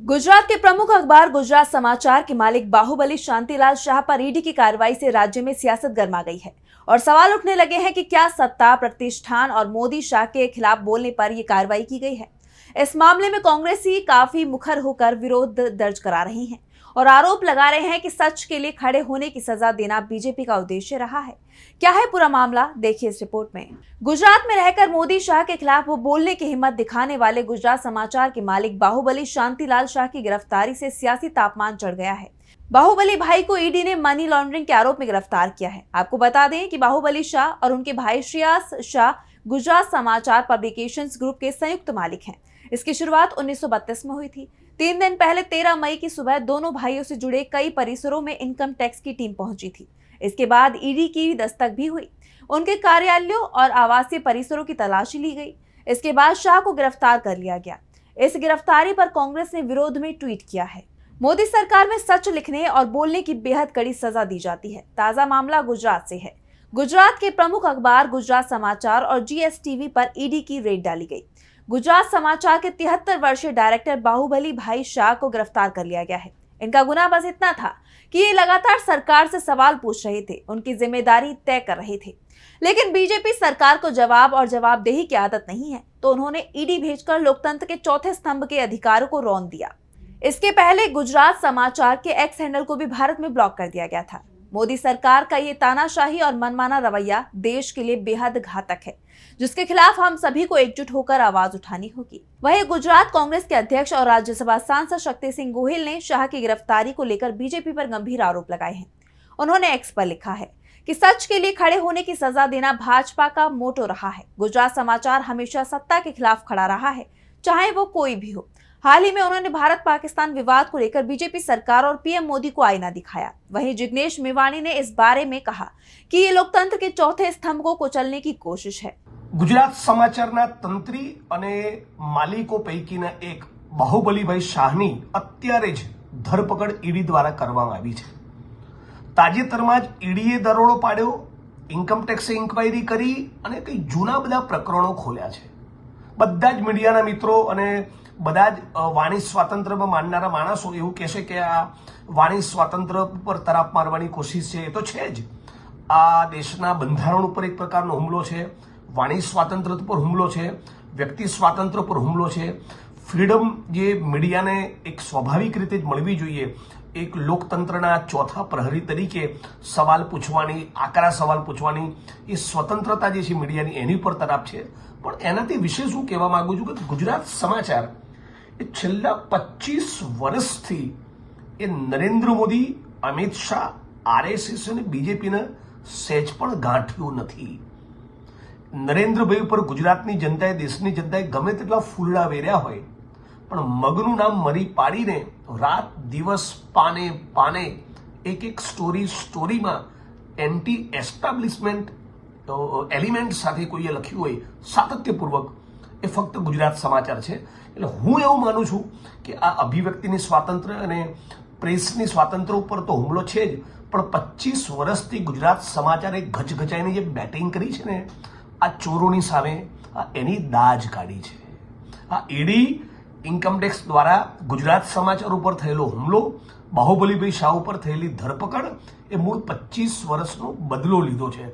गुजरात के प्रमुख अखबार गुजरात समाचार के मालिक बाहुबली शांतिलाल शाह पर ईडी की कार्रवाई से राज्य में सियासत गर्मा गई है और सवाल उठने लगे हैं कि क्या सत्ता प्रतिष्ठान और मोदी शाह के खिलाफ बोलने पर यह कार्रवाई की गई है। इस मामले में कांग्रेसी काफी मुखर होकर विरोध दर्ज करा रही हैं और आरोप लगा रहे हैं कि सच के लिए खड़े होने की सजा देना बीजेपी का उद्देश्य रहा है। क्या है पूरा मामला, देखिए इस रिपोर्ट में। गुजरात में रहकर मोदी शाह के खिलाफ वो बोलने की हिम्मत दिखाने वाले गुजरात समाचार के मालिक बाहुबली शांतिलाल शाह की गिरफ्तारी से सियासी तापमान चढ़ गया है। बाहुबली भाई को ईडी ने मनी लॉन्ड्रिंग के आरोप में गिरफ्तार किया है। आपको बता दें कि बाहुबली शाह और उनके भाई श्रेयास शाह गुजरात समाचार पब्लिकेशंस ग्रुप के संयुक्त मालिक हैं। इसकी शुरुआत 1932 में हुई थी। 3 दिन पहले 13 मई की सुबह दोनों भाइयों से जुड़े कई परिसरों में इनकम टैक्स की टीम पहुंची थी। इसके बाद ईडी की दस्तक भी हुई। उनके कार्यालयों और आवासीय परिसरों की तलाशी ली गई। इसके बाद शाह को गिरफ्तार कर लिया गया। इस गिरफ्तारी पर कांग्रेस ने विरोध में ट्वीट किया है। मोदी सरकार में सच लिखने और बोलने की बेहद कड़ी सजा दी जाती है। ताजा मामला गुजरात से है। गुजरात के प्रमुख अखबार गुजरात समाचार और जीएसटीवी पर ईडी की रेड डाली गई। गुजरात समाचार के 73 वर्षीय डायरेक्टर बाहुबली भाई शाह को गिरफ्तार कर लिया गया है। इनका गुनाह बस इतना था कि ये लगातार सरकार से सवाल पूछ रहे थे, उनकी जिम्मेदारी तय कर रहे थे। लेकिन बीजेपी सरकार को जवाब और जवाबदेही की आदत नहीं है, तो उन्होंने ईडी भेजकर लोकतंत्र के चौथे स्तंभ के अधिकारों को रौंद दिया। इसके पहले गुजरात समाचार के एक्स हैंडल को भी भारत में ब्लॉक कर दिया गया था। मोदी सरकार का ये तानाशाही और मनमाना रवैया देश के लिए बेहद घातक है, जिसके खिलाफ हम सभी को एकजुट होकर आवाज उठानी होगी। वहीं गुजरात कांग्रेस के अध्यक्ष और राज्यसभा सांसद शक्ति सिंह गोहिल ने शाह की गिरफ्तारी को लेकर बीजेपी पर गंभीर आरोप लगाए हैं। उन्होंने एक्स पर लिखा है कि सच के लिए खड़े होने की सजा देना भाजपा का मोटो रहा है। गुजरात समाचार हमेशा सत्ता के खिलाफ खड़ा रहा है, चाहे वो कोई भी हो। हाल ही में उन्होंने भारत पाकिस्तान विवाद को लेकर बीजेपी सरकार और पीएम मोदी को आईना दिखाया। वहीं जिग्नेश मेवाणी ने इस बारे में कहा कि ये लोकतंत्र के चौथे स्तंभ को कुचलने की कोशिश है। गुजरात समाचाરના તંત્રી અને માલિકો પૈકીના એક બાહુબલીભાઈ શાહની અત્યારે જ ધરપકડ ઈડી દ્વારા કરવામાં આવી છે। તાજેતરમાં જ ઈડીએ દરોડો પાડ્યો, ઇન્કમ ટેક્સે ઇન્ક્વાયરી કરી અને કઈ જૂના બધા પ્રકરણો ખોલ્યા છે। બધા જ મીડિયાના મિત્રો અને બધા જ વાણી સ્વાતંત્ર્યમાં માનનારા માણસો એવું કહેશે કે આ વાણી સ્વાતંત્ર્ય પર તરાપ મારવાની કોશિશ છે। એ તો છે જ। આ દેશના બંધારણ ઉપર એક પ્રકારનો હુમલો છે, વાણી સ્વાતંત્ર્ય પર હુમલો છે, વ્યક્તિ સ્વાતંત્ર્ય પર હુમલો છે। ફ્રીડમ જે મીડિયાને એક સ્વાભાવિક રીતે જ મળવી જોઈએ, એક લોકતંત્રના ચોથા પ્રહરી તરીકે સવાલ પૂછવાની, આકરા સવાલ પૂછવાની એ સ્વતંત્રતા જે છે મીડિયાની, એની પર તરાપ છે। પણ એનાથી વિશેષ હું કહેવા માંગુ છું કે ગુજરાત સમાચાર એ છેલ્લા 25 વર્ષથી એ નરેન્દ્ર મોદી, અમિત શાહ, આરએસએસ અને બીજેપીને સહેજ પણ ગાંઠ્યું નથી। નરેન્દ્રભાઈ ઉપર ગુજરાતની જનતાએ, દેશની જનતાએ ગમે તેટલા ફૂલડા વેર્યા હોય, પણ મગનું નામ મરી પાડીને રાત દિવસ પાને પાને એક સ્ટોરીમાં એન્ટી એસ્ટાબ્લિશમેન્ટ એલિમેન્ટ સાથે કોઈએ લખ્યું હોય સાતત્યપૂર્વક, એ ફક્ત ગુજરાત સમાચાર છે। એટલે હું એવું માનું છું કે આ અભિવ્યક્તિની સ્વાતંત્ર્ય અને પ્રેસની સ્વાતંત્ર્ય ઉપર તો હુમલો છે જ, પણ 25 વર્ષથી ગુજરાત સમાચારે ગચગચાઈને જે બેટિંગ કરી છે ને, આ ચોરોની સામે એની દાજ કાઢી છે। આ ઈડી ઇન્કમ ટેક્સ દ્વારા ગુજરાત સમાચાર ઉપર થયેલો હુમલો, બાહુબલીભાઈ શાહ ઉપર થયેલી ધરપકડ એ મૂળ 25 વર્ષનો બદલો લીધો છે।